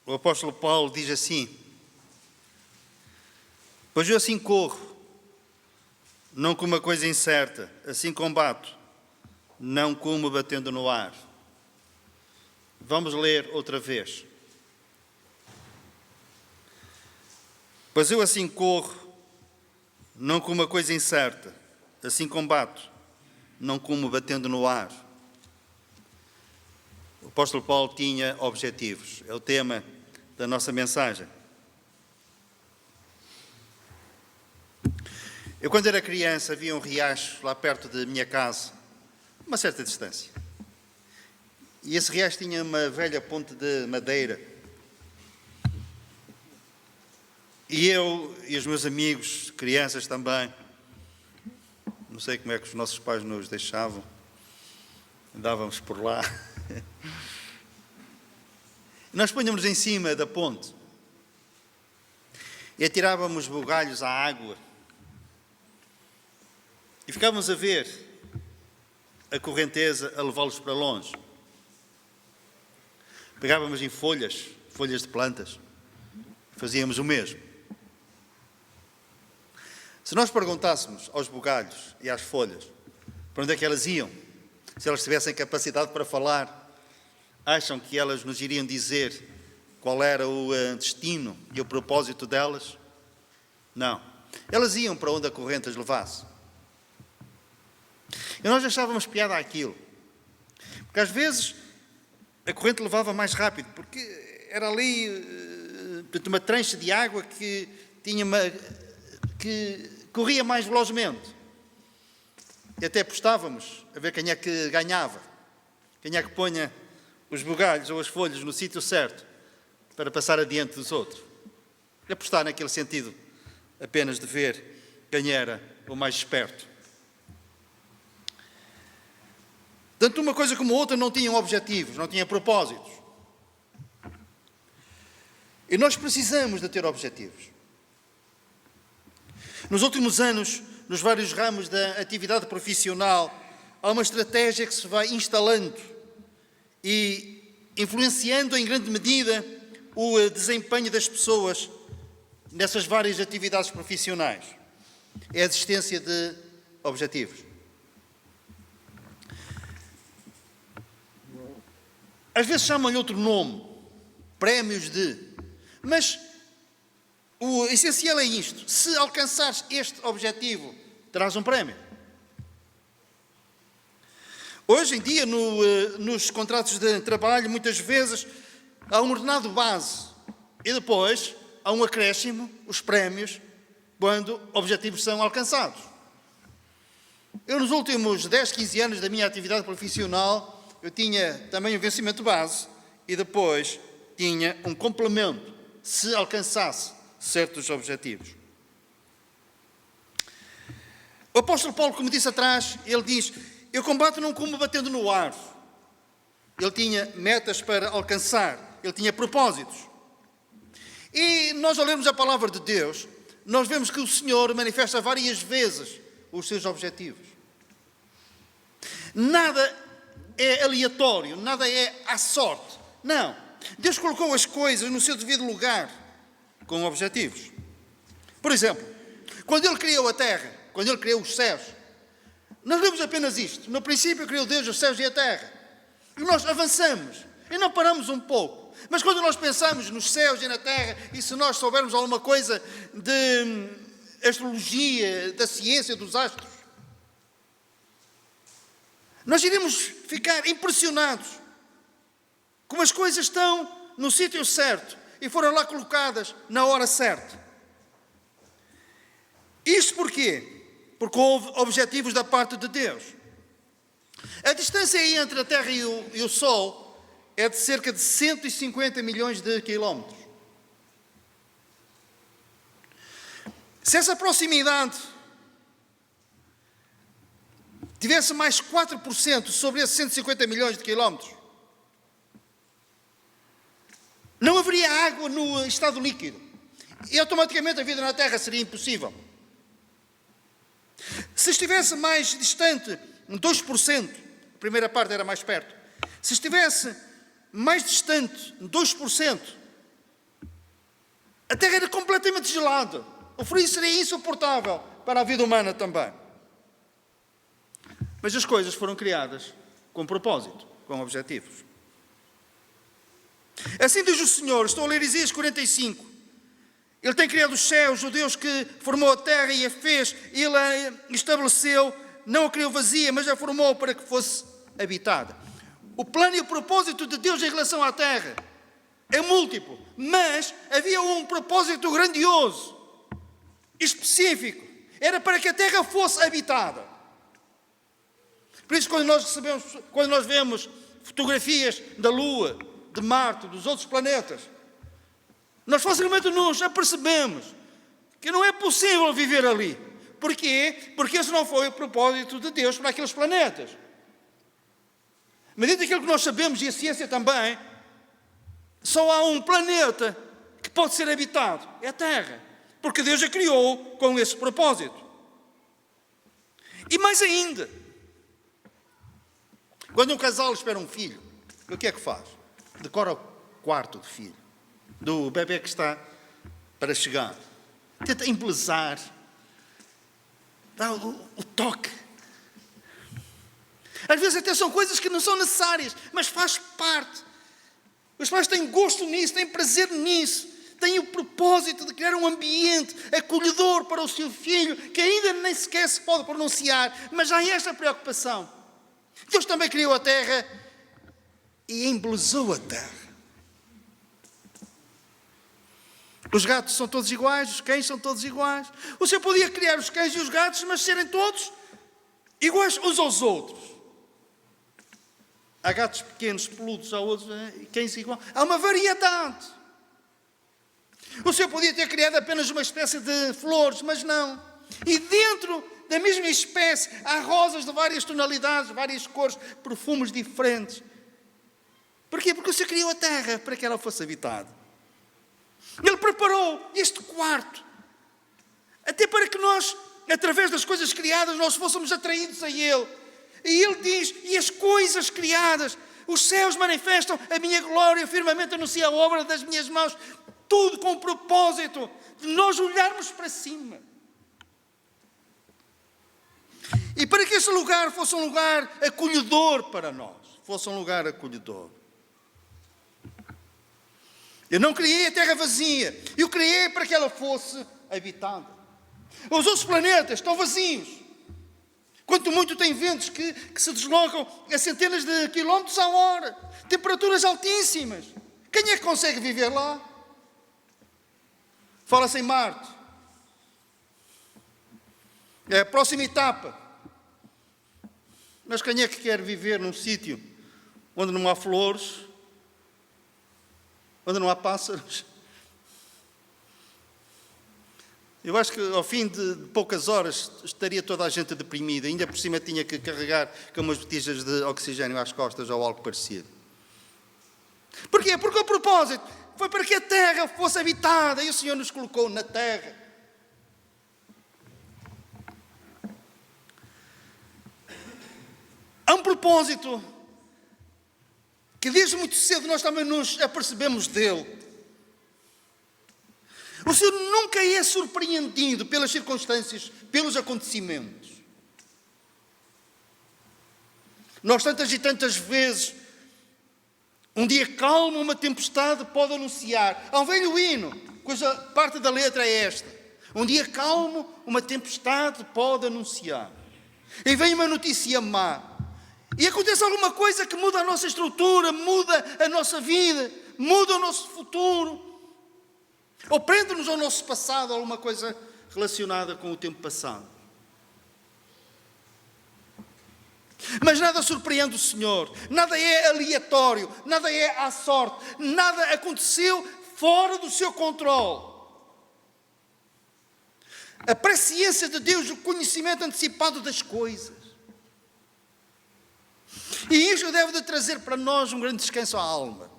o apóstolo Paulo diz assim: pois eu assim corro, não como uma coisa incerta, assim combato, não como batendo no ar. Vamos ler outra vez. Pois eu assim corro, não como uma coisa incerta, assim combato, não como batendo no ar. O apóstolo Paulo tinha objetivos, é o tema da nossa mensagem. Eu, quando era criança, havia um riacho lá perto da minha casa, a uma certa distância. E esse riacho tinha uma velha ponte de madeira. E eu e os meus amigos, crianças também, não sei como é que os nossos pais nos deixavam, andávamos por lá. Nós punhamos em cima da ponte e atirávamos bugalhos à água e ficávamos a ver a correnteza a levá-los para longe. Pegávamos em folhas de plantas, fazíamos o mesmo. Se nós perguntássemos aos bugalhos e às folhas para onde é que elas iam, se elas tivessem capacidade para falar, acham que elas nos iriam dizer qual era o destino e o propósito delas? Não. Elas iam para onde a corrente as levasse. E nós achávamos piada àquilo. Porque às vezes a corrente levava mais rápido, porque era ali uma trancha de água que corria mais velozmente. E até apostávamos a ver quem é que ganhava, quem é que ponha os bugalhos ou as folhas no sítio certo para passar adiante dos outros. E apostar naquele sentido apenas de ver quem era o mais esperto. Tanto uma coisa como a outra não tinham objetivos, não tinham propósitos. E nós precisamos de ter objetivos. Nos últimos anos, nos vários ramos da atividade profissional, há uma estratégia que se vai instalando e influenciando em grande medida o desempenho das pessoas nessas várias atividades profissionais. É a existência de objetivos. Às vezes chamam-lhe outro nome, prémios de, mas o essencial é isto: se alcançares este objetivo, terás um prémio. Hoje em dia, nos contratos de trabalho, muitas vezes há um ordenado base e depois há um acréscimo, os prémios, quando objetivos são alcançados. Eu, nos últimos 10, 15 anos da minha atividade profissional, eu tinha também um vencimento base e depois tinha um complemento, se alcançasse certos objetivos. O apóstolo Paulo, como disse atrás, ele diz: eu combato não como batendo no ar. Ele tinha metas para alcançar, ele tinha propósitos. E nós, ao lermos a palavra de Deus, nós vemos que o Senhor manifesta várias vezes os seus objetivos. Nada é aleatório, nada é à sorte. Não. Deus colocou as coisas no seu devido lugar, com objetivos. Por exemplo, quando Ele criou a terra, quando Ele criou os céus, nós lemos apenas isto: no princípio criou Deus os céus e a terra. E nós avançamos e não paramos um pouco. Mas quando nós pensamos nos céus e na terra, e se nós soubermos alguma coisa de astrologia, da ciência dos astros, nós iremos ficar impressionados como as coisas estão no sítio certo e foram lá colocadas na hora certa. Isto porquê? Porque houve objetivos da parte de Deus. A distância entre a Terra e o Sol é de cerca de 150 milhões de quilómetros. Se essa proximidade tivesse mais 4% sobre esses 150 milhões de quilómetros, não haveria água no estado líquido. E automaticamente a vida na Terra seria impossível. Se estivesse mais distante, 2%, a primeira parte era mais perto. Se estivesse mais distante, 2%, A terra era completamente gelada. O frio seria insuportável para a vida humana também. Mas as coisas foram criadas com propósito, com objetivos. Assim diz o Senhor, estou a ler Isaías 45. Ele tem criado os céus, o Deus que formou a terra e a fez, Ele a estabeleceu, não a criou vazia, mas a formou para que fosse habitada. O plano e o propósito de Deus em relação à terra é múltiplo, mas havia um propósito grandioso, específico. Era para que a terra fosse habitada. Por isso, quando nós vemos fotografias da Lua, de Marte, dos outros planetas, nós facilmente nos apercebemos que não é possível viver ali. Porquê? Porque esse não foi o propósito de Deus para aqueles planetas. Mas dentro daquilo que nós sabemos, e a ciência também, só há um planeta que pode ser habitado, é a Terra. Porque Deus a criou com esse propósito. E mais ainda, quando um casal espera um filho, o que é que faz? Decora o quarto do filho, do bebê que está para chegar. Tenta embelezar, dá o toque. Às vezes até são coisas que não são necessárias, mas faz parte. Os pais têm gosto nisso, têm prazer nisso, têm o propósito de criar um ambiente acolhedor para o seu filho, que ainda nem sequer se pode pronunciar, mas já há esta preocupação. Deus também criou a terra e embelezou a terra. Os gatos são todos iguais, os cães são todos iguais. O Senhor podia criar os cães e os gatos, mas serem todos iguais uns aos outros. Há gatos pequenos, peludos, há outros, cães iguais. Há uma variedade. O Senhor podia ter criado apenas uma espécie de flores, mas não. E dentro da mesma espécie há rosas de várias tonalidades, várias cores, perfumes diferentes. Porquê? Porque o Senhor criou a terra para que ela fosse habitada. Ele preparou este quarto, até para que nós, através das coisas criadas, nós fôssemos atraídos a Ele. E Ele diz, e as coisas criadas, os céus manifestam a minha glória, o firmamento anuncia a obra das minhas mãos, tudo com o propósito de nós olharmos para cima. E para que este lugar fosse um lugar acolhedor para nós, fosse um lugar acolhedor. Eu não criei a terra vazia, eu criei para que ela fosse habitada. Os outros planetas estão vazios. Quanto muito tem ventos que se deslocam a centenas de quilómetros a hora, temperaturas altíssimas. Quem é que consegue viver lá? Fala-se em Marte. É a próxima etapa. Mas quem é que quer viver num sítio onde não há flores, onde não há pássaros? Eu acho que ao fim de poucas horas estaria toda a gente deprimida. Ainda por cima tinha que carregar com umas botijas de oxigênio às costas ou algo parecido. Porquê? Porque o propósito foi para que a terra fosse habitada e o Senhor nos colocou na terra. Há um propósito que desde muito cedo nós também nos apercebemos dele. O Senhor nunca é surpreendido pelas circunstâncias, pelos acontecimentos. Nós tantas e tantas vezes, um dia calmo, uma tempestade pode anunciar. Há um velho hino, cuja parte da letra é esta. Um dia calmo, uma tempestade pode anunciar. E vem uma notícia má. E acontece alguma coisa que muda a nossa estrutura, muda a nossa vida, muda o nosso futuro. Ou prende-nos ao nosso passado, alguma coisa relacionada com o tempo passado. Mas nada surpreende o Senhor, nada é aleatório, nada é à sorte, nada aconteceu fora do seu controle. A presciência de Deus, o conhecimento antecipado das coisas. E isto deve de trazer para nós um grande descanso à alma.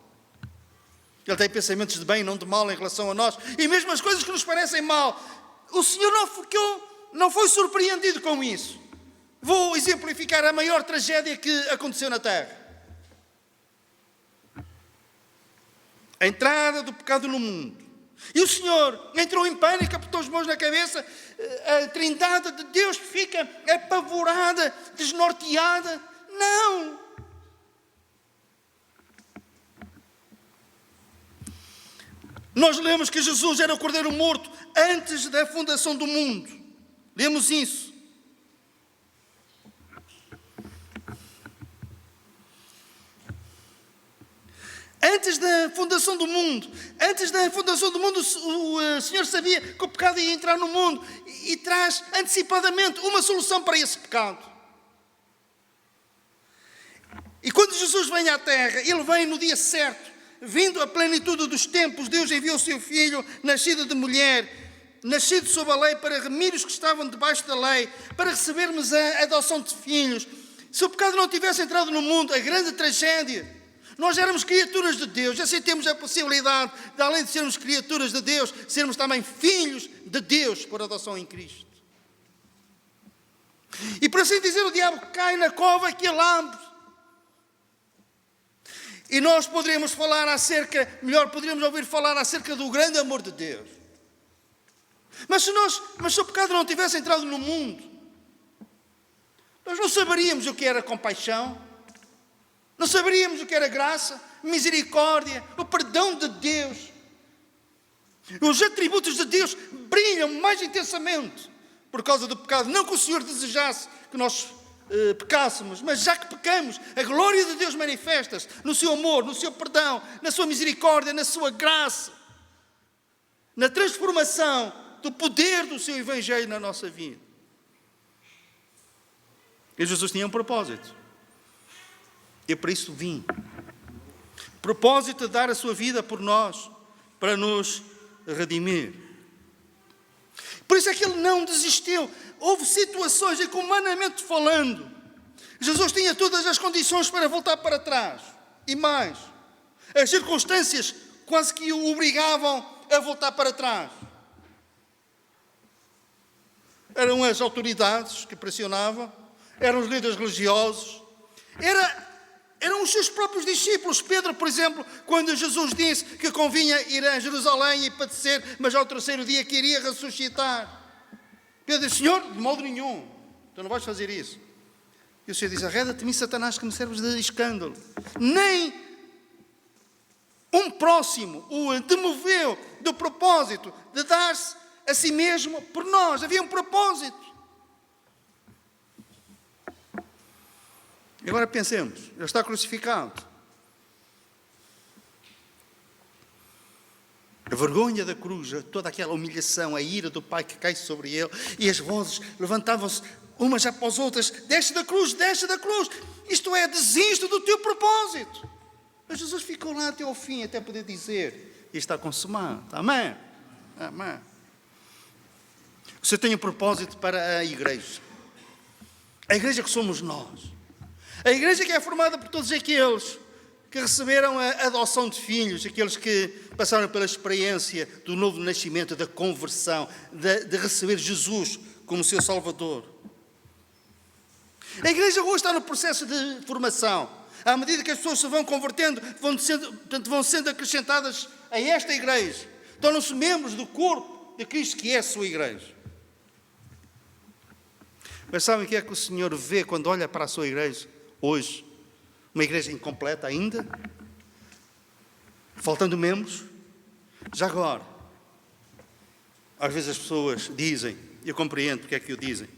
Ele tem pensamentos de bem e não de mal em relação a nós. E mesmo as coisas que nos parecem mal, o Senhor não foi surpreendido com isso. Vou exemplificar a maior tragédia que aconteceu na Terra. A entrada do pecado no mundo. E o Senhor entrou em pânico, apertou as mãos na cabeça. A Trindade de Deus fica apavorada, desnorteada. Não! Nós lemos que Jesus era o Cordeiro morto antes da fundação do mundo. Lemos isso. Antes da fundação do mundo, o Senhor sabia que o pecado ia entrar no mundo e traz antecipadamente uma solução para esse pecado. E quando Jesus vem à terra, Ele vem no dia certo, vindo à plenitude dos tempos. Deus enviou o seu Filho, nascido de mulher, nascido sob a lei, para remir os que estavam debaixo da lei, para recebermos a adoção de filhos. Se o pecado não tivesse entrado no mundo, a grande tragédia, nós éramos criaturas de Deus. Assim temos a possibilidade de, além de sermos criaturas de Deus, sermos também filhos de Deus por adoção em Cristo. E por assim dizer, o diabo cai na cova que ele abre. E nós poderíamos poderíamos ouvir falar acerca do grande amor de Deus. Mas se o pecado não tivesse entrado no mundo, nós não saberíamos o que era compaixão, não saberíamos o que era graça, misericórdia, o perdão de Deus. Os atributos de Deus brilham mais intensamente por causa do pecado. Não que o Senhor desejasse que nós pecássemos, mas já que pecamos, a glória de Deus manifesta-se no seu amor, no seu perdão, na sua misericórdia, na sua graça, na transformação do poder do seu Evangelho na nossa vida. E Jesus tinha um propósito. Eu para isso vim. Propósito de dar a sua vida por nós, para nos redimir. Por isso é que Ele não desistiu. Houve situações em que, humanamente falando, Jesus tinha todas as condições para voltar para trás. E mais, as circunstâncias quase que o obrigavam a voltar para trás. Eram as autoridades que pressionavam, eram os líderes religiosos, eram os seus próprios discípulos. Pedro, por exemplo, quando Jesus disse que convinha ir a Jerusalém e padecer, mas ao terceiro dia que iria ressuscitar. Pedro disse: Senhor, de modo nenhum, tu não vais fazer isso. E o Senhor diz: arreda-te de mim, Satanás, que me serves de escândalo. Nem um próximo o demoveu do propósito de dar-se a si mesmo por nós. Havia um propósito. E agora pensemos, Ele está crucificado. A vergonha da cruz, toda aquela humilhação, a ira do Pai que cai sobre Ele, e as vozes levantavam-se umas após as outras: desce da cruz, isto é, desiste do teu propósito. Mas Jesus ficou lá até ao fim, até poder dizer: e está consumado. Amém? Amém. Você tem um propósito para a igreja que somos nós. A igreja que é formada por todos aqueles que receberam a adoção de filhos, aqueles que passaram pela experiência do novo nascimento, da conversão, de receber Jesus como seu Salvador. A igreja hoje está no processo de formação. À medida que as pessoas se vão convertendo, vão sendo acrescentadas a esta igreja. Tornam-se membros do corpo de Cristo, que é a sua igreja. Mas sabem o que é que o Senhor vê quando olha para a sua igreja hoje? Uma igreja incompleta ainda? Faltando membros? Já agora, às vezes as pessoas dizem, eu compreendo porque é que o dizem,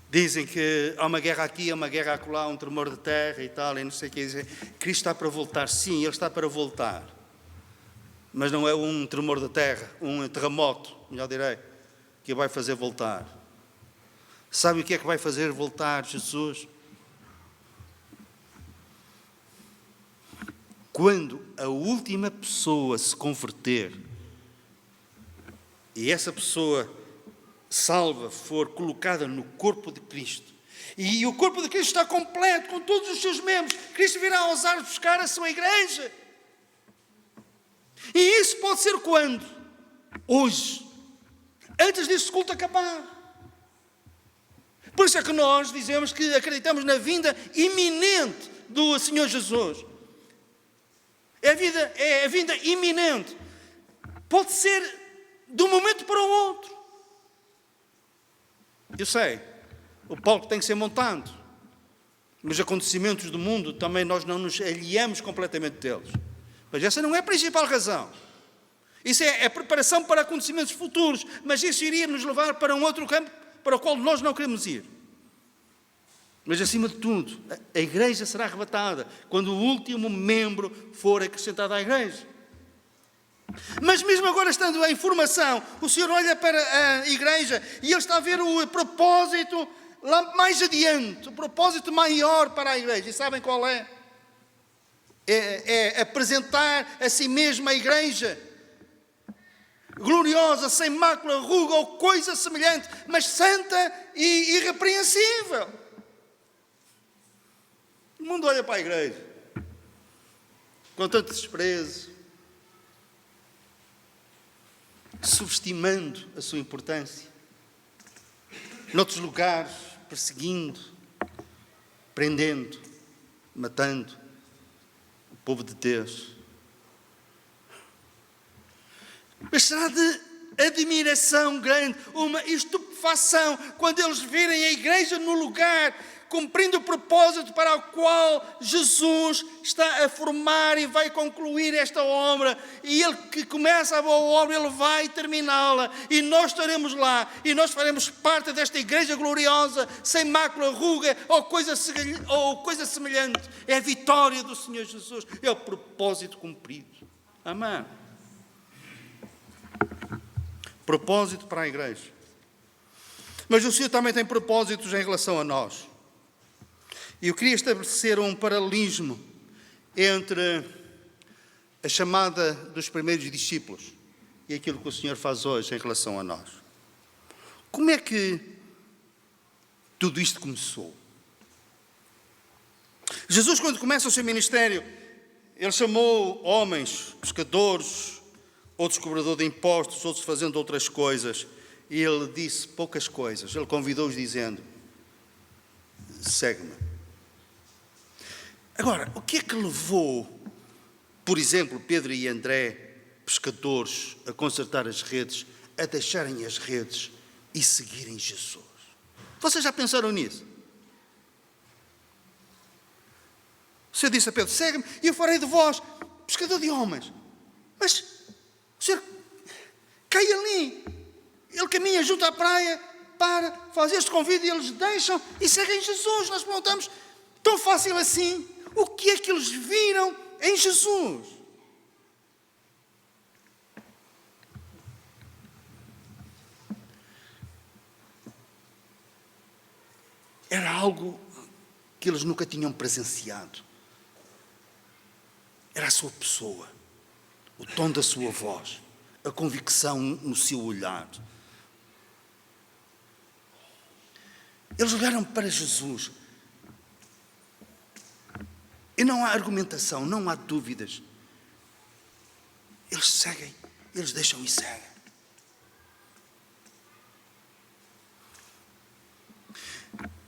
dizem que há uma guerra aqui, há uma guerra acolá, um tremor de terra e tal, e não sei o que. Dizem: Cristo está para voltar. Sim, Ele está para voltar. Mas não é um tremor de terra, um terremoto, melhor direi, que vai fazer voltar. Sabe o que é que vai fazer voltar Jesus? Quando a última pessoa se converter e essa pessoa salva for colocada no corpo de Cristo, e o corpo de Cristo está completo com todos os seus membros, Cristo virá ousar buscar a sua igreja. E isso pode ser quando? Hoje, antes deste culto acabar. Por isso é que nós dizemos que acreditamos na vinda iminente do Senhor Jesus. É a vinda iminente. Pode ser de um momento para o outro. Eu sei, o palco tem que ser montado, mas acontecimentos do mundo também nós não nos aliamos completamente deles. Mas essa não é a principal razão. Isso é a preparação para acontecimentos futuros, mas isso iria nos levar para um outro campo para o qual nós não queremos ir. Mas, acima de tudo, a igreja será arrebatada quando o último membro for acrescentado à igreja. Mas mesmo agora, estando em formação, o Senhor olha para a igreja e Ele está a ver o propósito lá mais adiante, o propósito maior para a igreja. E sabem qual é? É apresentar a si mesma a igreja gloriosa, sem mácula, ruga ou coisa semelhante, mas santa e irrepreensível. O mundo olha para a igreja com tanto desprezo, subestimando a sua importância. Noutros lugares, perseguindo, prendendo, matando o povo de Deus. Mas será de admiração grande, uma estupefação, quando eles virem a igreja no lugar, cumprindo o propósito para o qual Jesus está a formar e vai concluir esta obra. E Ele que começa a boa obra, Ele vai terminá-la. E nós estaremos lá, e nós faremos parte desta igreja gloriosa, sem mácula, ruga ou coisa semelhante. É a vitória do Senhor Jesus, é o propósito cumprido. Amém. Propósito para a igreja. Mas o Senhor também tem propósitos em relação a nós. E eu queria estabelecer um paralelismo entre a chamada dos primeiros discípulos e aquilo que o Senhor faz hoje em relação a nós. Como é que tudo isto começou? Jesus, quando começa o seu ministério, Ele chamou homens, pescadores, outros cobrador de impostos, outros fazendo outras coisas. E Ele disse poucas coisas. Ele convidou-os dizendo: segue-me. Agora, o que é que levou, por exemplo, Pedro e André, pescadores, a consertar as redes, a deixarem as redes e seguirem Jesus? Vocês já pensaram nisso? O Senhor disse a Pedro: segue-me e eu farei de vós pescador de homens. Mas o Senhor cai ali. Ele caminha junto à praia para fazer este convite e eles deixam e seguem Jesus. Nós perguntamos: tão fácil assim? O que é que eles viram em Jesus? Era algo que eles nunca tinham presenciado. Era a sua pessoa, o tom da sua voz, a convicção no seu olhar. Eles olharam para Jesus e não há argumentação, não há dúvidas. Eles seguem, eles deixam e seguem.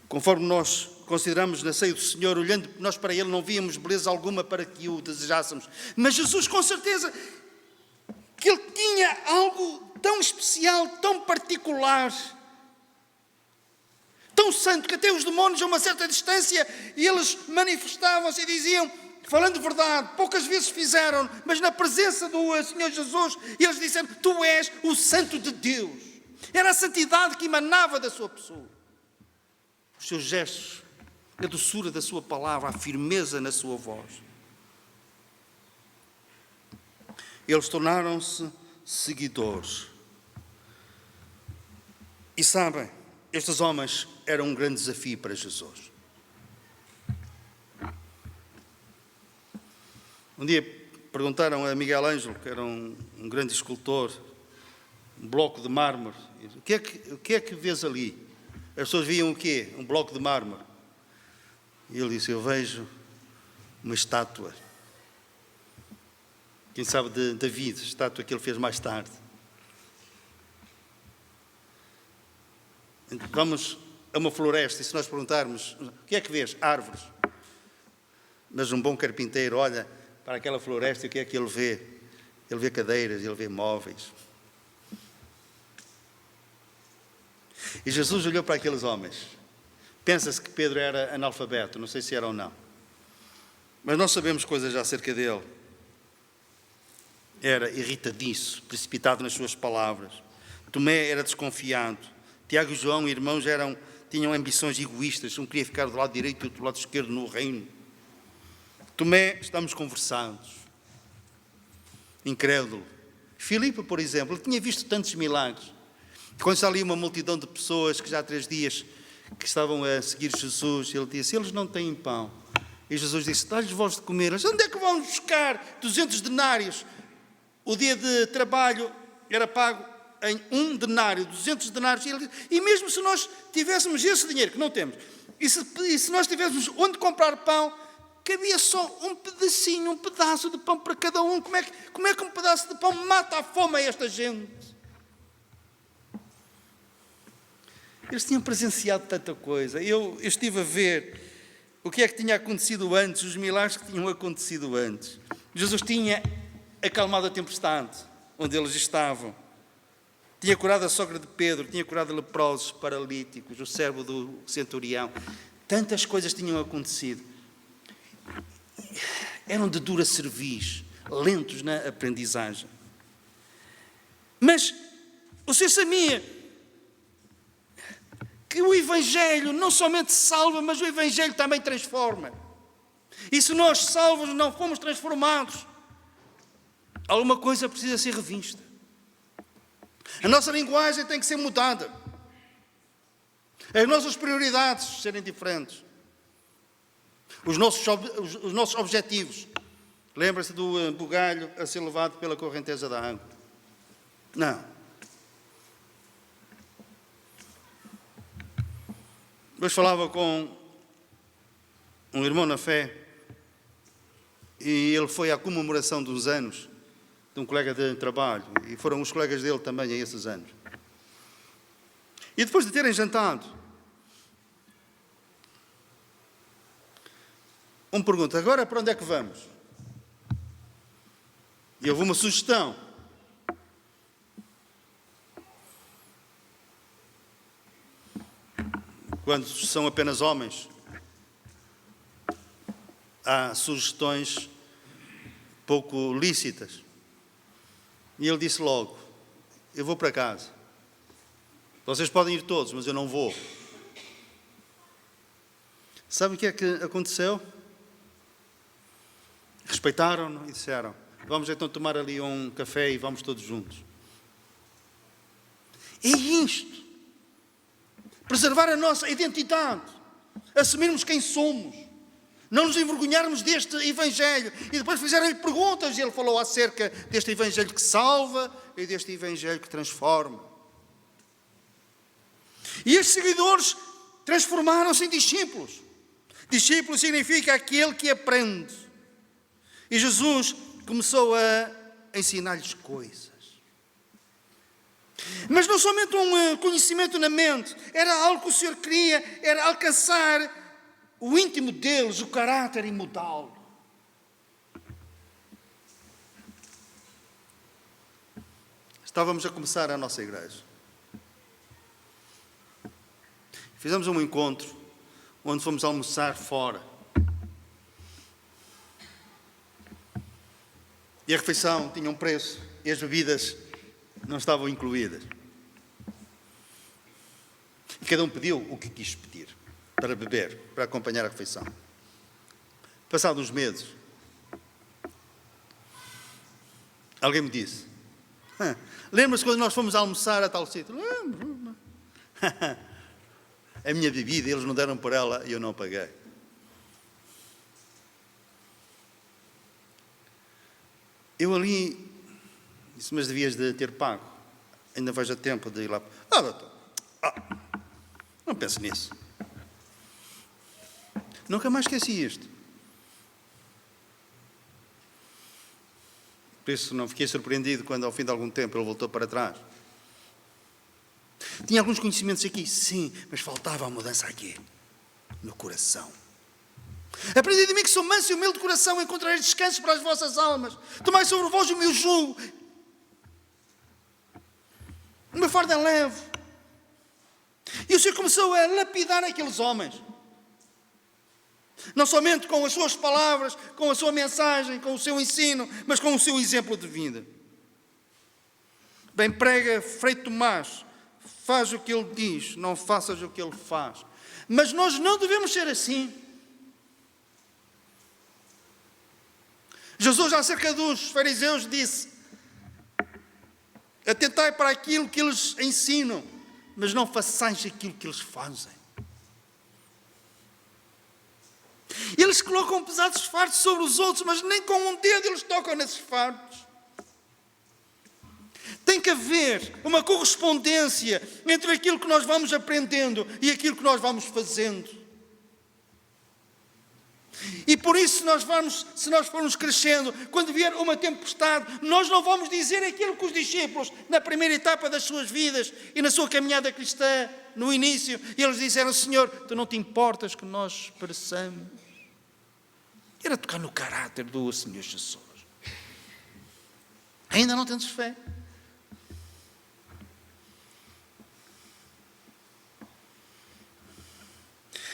Conforme nós consideramos na ceia do Senhor, olhando nós para Ele, não víamos beleza alguma para que o desejássemos. Mas Jesus, com certeza, que Ele tinha algo tão especial, tão particular, tão santo, que até os demónios a uma certa distância, e eles manifestavam-se e diziam, falando verdade, poucas vezes fizeram, mas na presença do Senhor Jesus, eles disseram: tu és o Santo de Deus. Era a santidade que emanava da sua pessoa. Os seus gestos, a doçura da sua palavra, a firmeza na sua voz. Eles tornaram-se seguidores. E sabem, estes homens eram um grande desafio para Jesus. Um dia perguntaram a Miguel Ângelo, que era um grande escultor, um bloco de mármore: o que é que vês ali? As pessoas viam o quê? Um bloco de mármore. E ele disse: eu vejo uma estátua. Quem sabe de David, estátua que ele fez mais tarde. Vamos a uma floresta e se nós perguntarmos: o que é que vês? Árvores. Mas um bom carpinteiro olha para aquela floresta e o que é que ele vê? ele vê cadeiras, ele vê móveis. E Jesus olhou para aqueles homens. Pensa-se que Pedro era analfabeto, não sei se era ou não. Mas nós sabemos coisas acerca dele. Era irritadiço, precipitado nas suas palavras. Tomé era desconfiado. Tiago e João, irmãos, tinham ambições egoístas. Um queria ficar do lado direito e do lado esquerdo no reino. Tomé, estamos conversados. Incrédulo. Filipe, por exemplo, ele tinha visto tantos milagres. Quando está ali uma multidão de pessoas que já há 3 dias que estavam a seguir Jesus, ele disse, eles não têm pão. E Jesus disse, dá-lhes vós de comer. Eles, onde é que vão buscar 200 denários? O dia de trabalho era pago em 1 denário, 200 denários. E mesmo se nós tivéssemos esse dinheiro, que não temos, e se nós tivéssemos onde comprar pão, cabia só um pedacinho, um pedaço de pão para cada um. Como é que um pedaço de pão mata a fome a esta gente? Eles tinham presenciado tanta coisa. Eu estive a ver o que é que tinha acontecido antes, os milagres que tinham acontecido antes. Jesus tinha acalmado a tempestade onde eles estavam. Tinha curado a sogra de Pedro, tinha curado leprosos, paralíticos, o servo do centurião. Tantas coisas tinham acontecido. Eram de dura cerviz, lentos na aprendizagem. Mas o Senhor sabia que o Evangelho não somente salva, mas o Evangelho também transforma. E se nós salvos não fomos transformados, alguma coisa precisa ser revista. A nossa linguagem tem que ser mudada. As nossas prioridades serem diferentes. Os nossos objetivos. Lembra-se do bugalho a ser levado pela correnteza da água? Não. Hoje falava com um irmão na fé e ele foi à comemoração dos anos de um colega de trabalho e foram os colegas dele também a esses anos. E depois de terem jantado, um pergunta, agora para onde é que vamos? E houve uma sugestão. Quando são apenas homens, há sugestões pouco lícitas. E ele disse logo, eu vou para casa. Vocês podem ir todos, mas eu não vou. Sabe o que é que aconteceu? Respeitaram-no e disseram, vamos então tomar ali um café e vamos todos juntos. É isto. Preservar a nossa identidade, assumirmos quem somos, não nos envergonharmos deste Evangelho. E depois fizeram-lhe perguntas e ele falou acerca deste Evangelho que salva e deste Evangelho que transforma. E estes seguidores transformaram-se em discípulos. Discípulo significa aquele que aprende. E Jesus começou a ensinar-lhes coisas. Mas não somente um conhecimento na mente, era algo que o Senhor queria, era alcançar o íntimo deles, o caráter e mudá-lo. Estávamos a começar a nossa igreja. Fizemos um encontro onde fomos almoçar fora. E a refeição tinha um preço e as bebidas não estavam incluídas. E cada um pediu o que quis pedir para beber, para acompanhar a refeição. Passados uns meses, alguém me disse, lembra-se quando nós fomos almoçar a tal sítio? Lembro. A minha bebida, eles não deram por ela e eu não paguei. Eu ali disse, mas devias de ter pago. Ainda vejo tempo de ir lá. Doutor, não pense nisso. Nunca mais esqueci isto. Por isso não fiquei surpreendido quando ao fim de algum tempo ele voltou para trás. Tinha alguns conhecimentos aqui, sim, mas faltava a mudança aqui, no coração. Aprendei de mim que sou manso e humilde de coração, encontrareis descanso para as vossas almas. Tomai sobre vós o meu jugo. O meu fardo é leve. E o Senhor começou a lapidar aqueles homens. Não somente com as suas palavras, com a sua mensagem, com o seu ensino, mas com o seu exemplo de vida. Bem prega Frei Tomás, faz o que ele diz, não faças o que ele faz. Mas nós não devemos ser assim. Jesus, acerca dos fariseus, disse: atentai para aquilo que eles ensinam, mas não façais aquilo que eles fazem. Eles colocam pesados fardos sobre os outros, mas nem com um dedo eles tocam nesses fardos. Tem que haver uma correspondência entre aquilo que nós vamos aprendendo e aquilo que nós vamos fazendo. E por isso, se nós formos crescendo, quando vier uma tempestade, nós não vamos dizer aquilo que os discípulos, na primeira etapa das suas vidas e na sua caminhada cristã, no início, eles disseram: Senhor, tu não te importas que nós pereçamos. Era tocar no caráter do Senhor Jesus. Ainda não tens fé?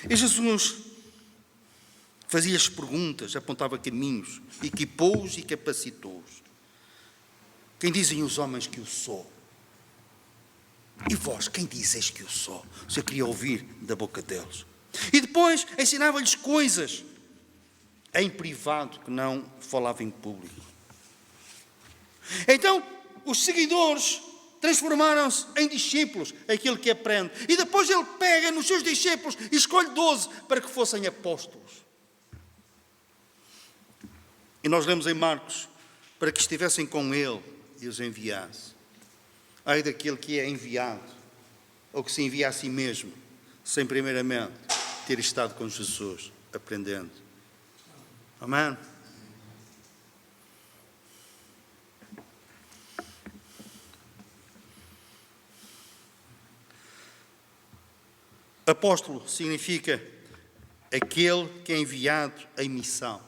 E Jesus fazia-lhes perguntas, apontava caminhos, equipou-os e capacitou-os. Quem dizem os homens que eu sou? E vós, quem dizeis que eu sou? Você queria ouvir da boca deles. E depois ensinava-lhes coisas em privado, que não falava em público. Então, os seguidores transformaram-se em discípulos, aquilo que aprende. E depois ele pega nos seus discípulos e escolhe 12 para que fossem apóstolos. E nós lemos em Marcos, para que estivessem com ele e os enviasse. Ai daquele que é enviado, ou que se envia a si mesmo, sem primeiramente ter estado com Jesus, aprendendo. Amém? Apóstolo significa aquele que é enviado em missão.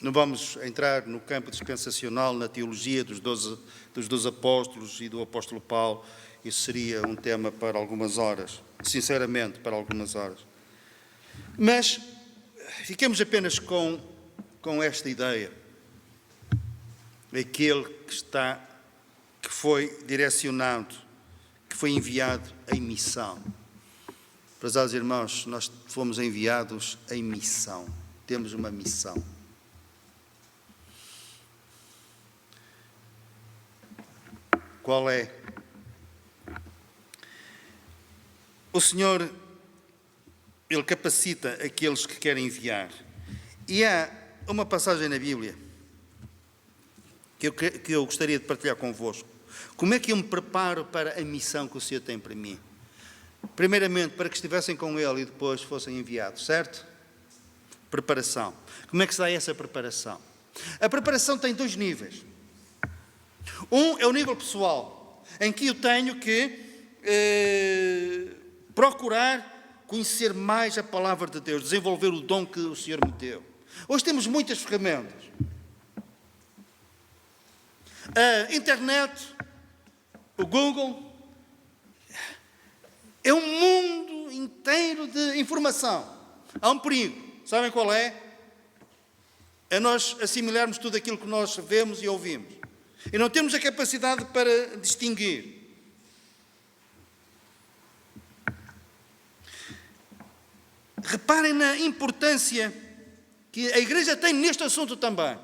Não vamos entrar no campo dispensacional, na teologia dos 12 apóstolos e do apóstolo Paulo. Isso seria um tema para algumas horas, sinceramente, para algumas horas. Mas fiquemos apenas com esta ideia. Aquele que foi direcionado, que foi enviado em missão. Prezados irmãos, nós fomos enviados em missão. Temos uma missão. Qual é? O Senhor, Ele capacita aqueles que querem enviar. E há uma passagem na Bíblia que eu gostaria de partilhar convosco. Como é que eu me preparo para a missão que o Senhor tem para mim? Primeiramente, para que estivessem com Ele e depois fossem enviados, certo? Preparação. Como é que se dá essa preparação? A preparação tem 2 níveis. Um é o nível pessoal, em que eu tenho que procurar conhecer mais a palavra de Deus, desenvolver o dom que o Senhor me deu. Hoje temos muitas ferramentas. A internet, o Google, é um mundo inteiro de informação. Há um perigo. Sabem qual é? É nós assimilarmos tudo aquilo que nós vemos e ouvimos. E não temos a capacidade para distinguir. Reparem na importância que a Igreja tem neste assunto também.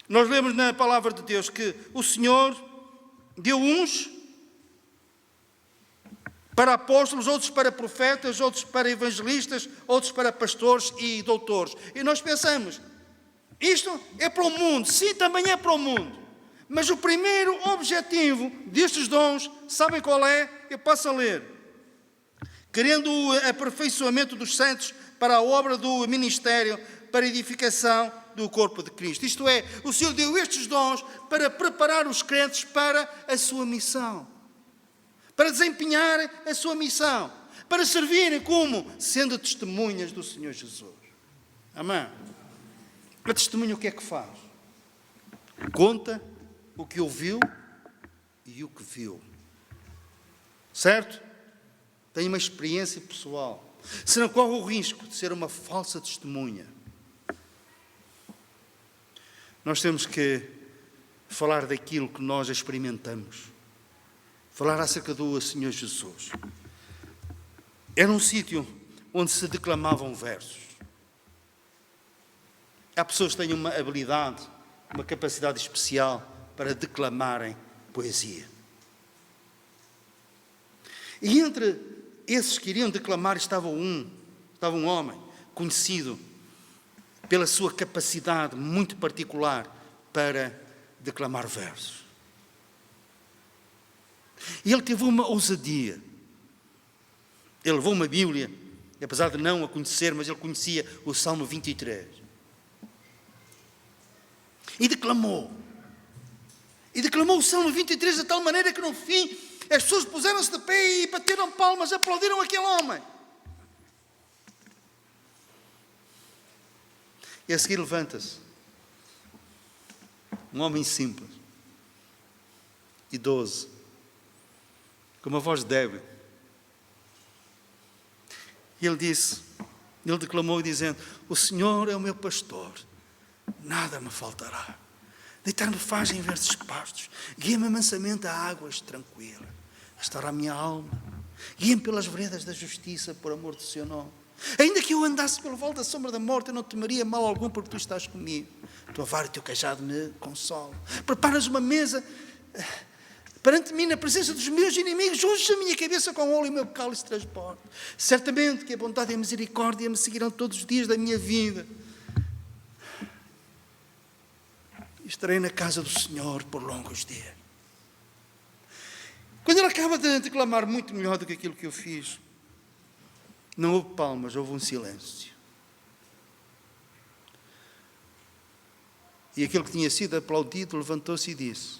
Nós lemos na palavra de Deus que o Senhor deu uns para apóstolos, outros para profetas, outros para evangelistas, outros para pastores e doutores. E nós pensamos, isto é para o mundo. Sim, também é para o mundo. Mas o primeiro objetivo destes dons, sabem qual é? Eu passo a ler. Querendo o aperfeiçoamento dos santos para a obra do ministério, para a edificação do corpo de Cristo. Isto é, o Senhor deu estes dons para preparar os crentes para a sua missão. Para desempenhar a sua missão. para servirem como? Sendo testemunhas do Senhor Jesus. Amém? A testemunha o que é que faz? Conta o que ouviu e o que viu. Certo? Tem uma experiência pessoal. Se não corre o risco de ser uma falsa testemunha. Nós temos que falar daquilo que nós experimentamos. Falar acerca do Senhor Jesus. Era um sítio onde se declamavam versos. Há pessoas que têm uma habilidade, uma capacidade especial para declamarem poesia. E entre esses que iriam declamar estava um homem conhecido pela sua capacidade muito particular para declamar versos. E ele teve uma ousadia. Ele levou uma Bíblia, apesar de não a conhecer, mas ele conhecia o Salmo 23. E declamou. E declamou o Salmo 23 de tal maneira que no fim as pessoas puseram-se de pé e bateram palmas, aplaudiram aquele homem. E a seguir levanta-se um homem simples, idoso, com uma voz débil. E ele declamou dizendo: o Senhor é o meu pastor, nada me faltará. Deitar-me faz em verdes pastos, guia-me mansamente a águas tranquilas. Estará a minha alma, guia-me pelas veredas da justiça, por amor do seu nome. Ainda que eu andasse pelo vale da sombra da morte, eu não temeria mal algum, porque tu estás comigo. Tua vara e teu cajado me consolam. Preparas uma mesa perante mim na presença dos meus inimigos, unges a minha cabeça com óleo e o meu cálice transborda. Certamente que a bondade e a misericórdia me seguirão todos os dias da minha vida. Estarei na casa do Senhor por longos dias. Quando ele acaba de declamar muito melhor do que aquilo que eu fiz, não houve palmas, houve um silêncio. E aquele que tinha sido aplaudido levantou-se e disse: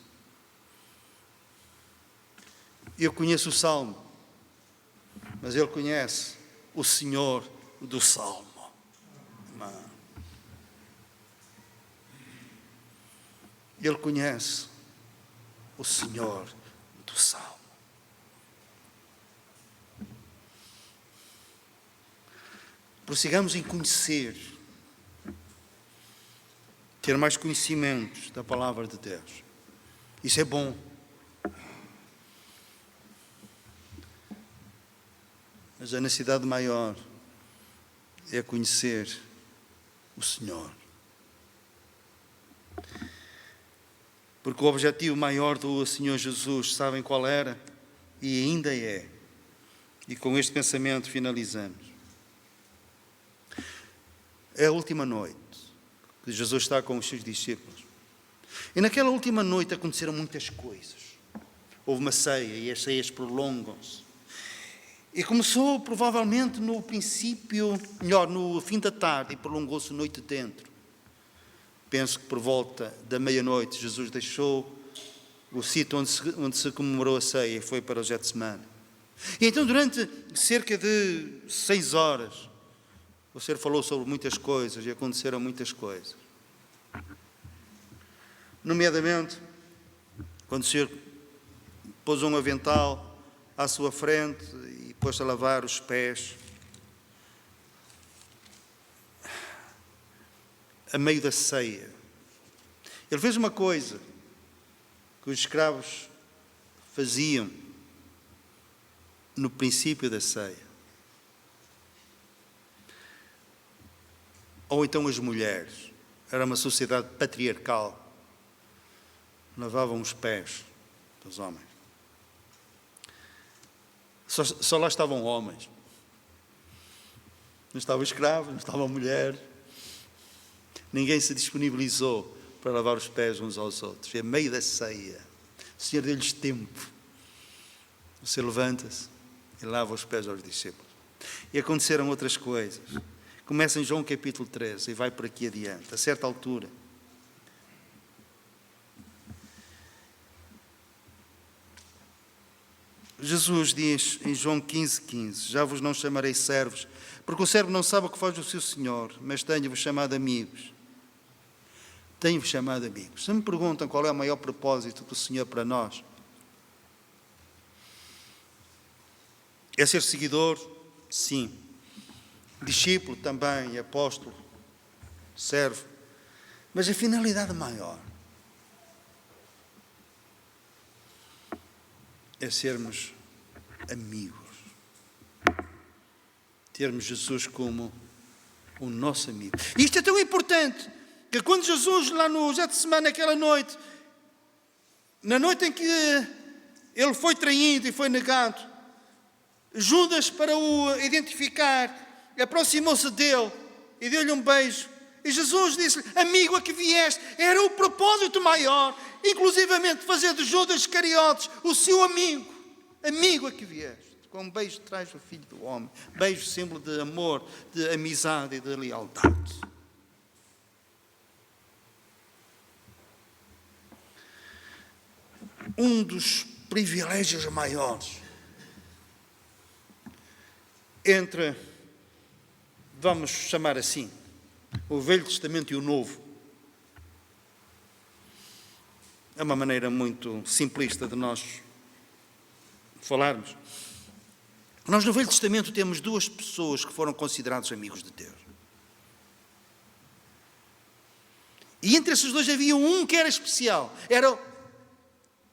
eu conheço o Salmo, mas ele conhece o Senhor do Salmo. Ele conhece o Senhor do Salmo. Prossigamos em conhecer, ter mais conhecimentos da palavra de Deus. Isso é bom. Mas a necessidade maior é conhecer o Senhor. Porque o objetivo maior do Senhor Jesus, sabem qual era? E ainda é. E com este pensamento finalizamos. É a última noite que Jesus está com os seus discípulos. E naquela última noite aconteceram muitas coisas. Houve uma ceia e as ceias prolongam-se. E começou provavelmente no fim da tarde e prolongou-se noite dentro. Penso que por volta da meia-noite Jesus deixou o sítio onde se comemorou a ceia e foi para o Getsemane. E então durante cerca de 6 horas o Senhor falou sobre muitas coisas e aconteceram muitas coisas. Nomeadamente, quando o Senhor pôs um avental à sua frente e pôs a lavar os pés, a meio da ceia. Ele fez uma coisa que os escravos faziam no princípio da ceia. Ou então as mulheres. Era uma sociedade patriarcal. Lavavam os pés dos homens. Só lá estavam homens. Não estavam escravos, não estavam mulheres. Ninguém se disponibilizou para lavar os pés uns aos outros. É meio da ceia. O Senhor deu-lhes tempo. Você levanta-se e lava os pés aos discípulos. E aconteceram outras coisas. Começa em João capítulo 13 e vai por aqui adiante. A certa altura, Jesus diz em João 15:15, já vos não chamarei servos, porque o servo não sabe o que faz o seu Senhor, mas tenho-vos chamado amigos. Tenho-vos chamado amigos. Se me perguntam qual é o maior propósito do Senhor para nós, é ser seguidor? Sim. Discípulo também, apóstolo, servo. Mas a finalidade maior é sermos amigos. Termos Jesus como o nosso amigo. E isto é tão importante, que quando Jesus, lá no Getsemane, naquela noite, na noite em que ele foi traído e foi negado, Judas, para o identificar, aproximou-se dele e deu-lhe um beijo. E Jesus disse-lhe: amigo, a que vieste. Era o propósito maior, inclusivamente fazer de Judas Iscariotes o seu amigo. Amigo a que vieste. Com um beijo traz o Filho do Homem. Beijo, símbolo de amor, de amizade e de lealdade. Um dos privilégios maiores entre, vamos chamar assim, o Velho Testamento e o Novo. É uma maneira muito simplista de nós falarmos. Nós no Velho Testamento temos duas pessoas que foram considerados amigos de Deus. E entre esses dois havia um que era especial. Era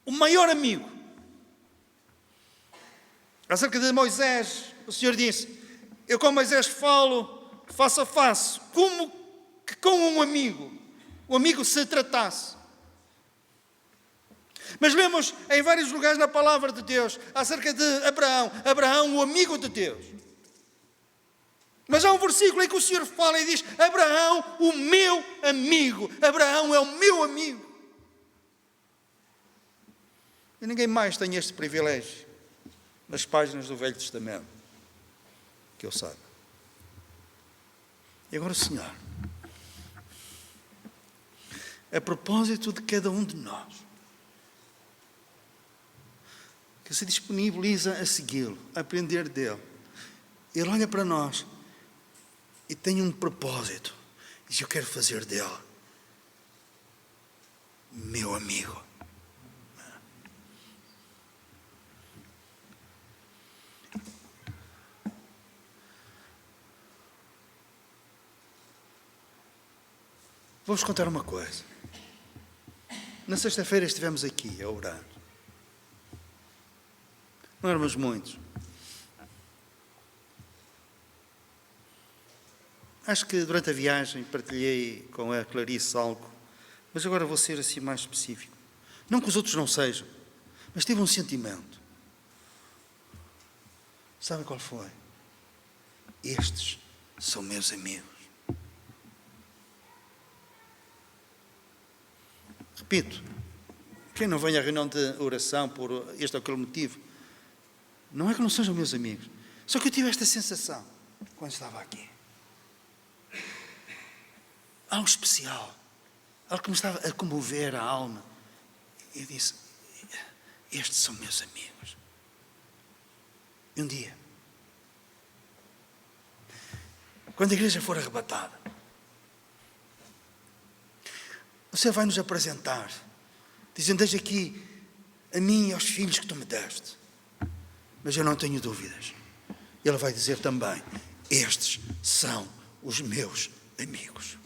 o maior amigo. Acerca de Moisés, o Senhor disse: eu com Moisés falo face a face, como que com um amigo. O amigo se tratasse. Mas lemos em vários lugares na palavra de Deus acerca de Abraão. Abraão, o amigo de Deus. Mas há um versículo em que o Senhor fala e diz: Abraão, o meu amigo. Abraão é o meu amigo. E ninguém mais tem este privilégio nas páginas do Velho Testamento, que eu saiba. E agora, Senhor, a propósito de cada um de nós, que se disponibiliza a segui-lo, a aprender dele, ele olha para nós e tem um propósito. Diz: eu quero fazer dele meu amigo. Vou-vos contar uma coisa. Na sexta-feira estivemos aqui a orar. Não éramos muitos. Acho que durante a viagem partilhei com a Clarice algo, mas agora vou ser assim mais específico. Não que os outros não sejam, mas tive um sentimento. Sabem qual foi? Estes são meus amigos. Repito, quem não vem à reunião de oração por este ou aquele motivo, não é que não sejam meus amigos. Só que eu tive esta sensação quando estava aqui. Algo especial. Algo que me estava a comover a alma. E eu disse: estes são meus amigos. E um dia, quando a igreja for arrebatada, o Senhor vai nos apresentar, dizendo: deixa aqui a mim e aos filhos que tu me deste. Mas eu não tenho dúvidas. Ele vai dizer também: estes são os meus amigos.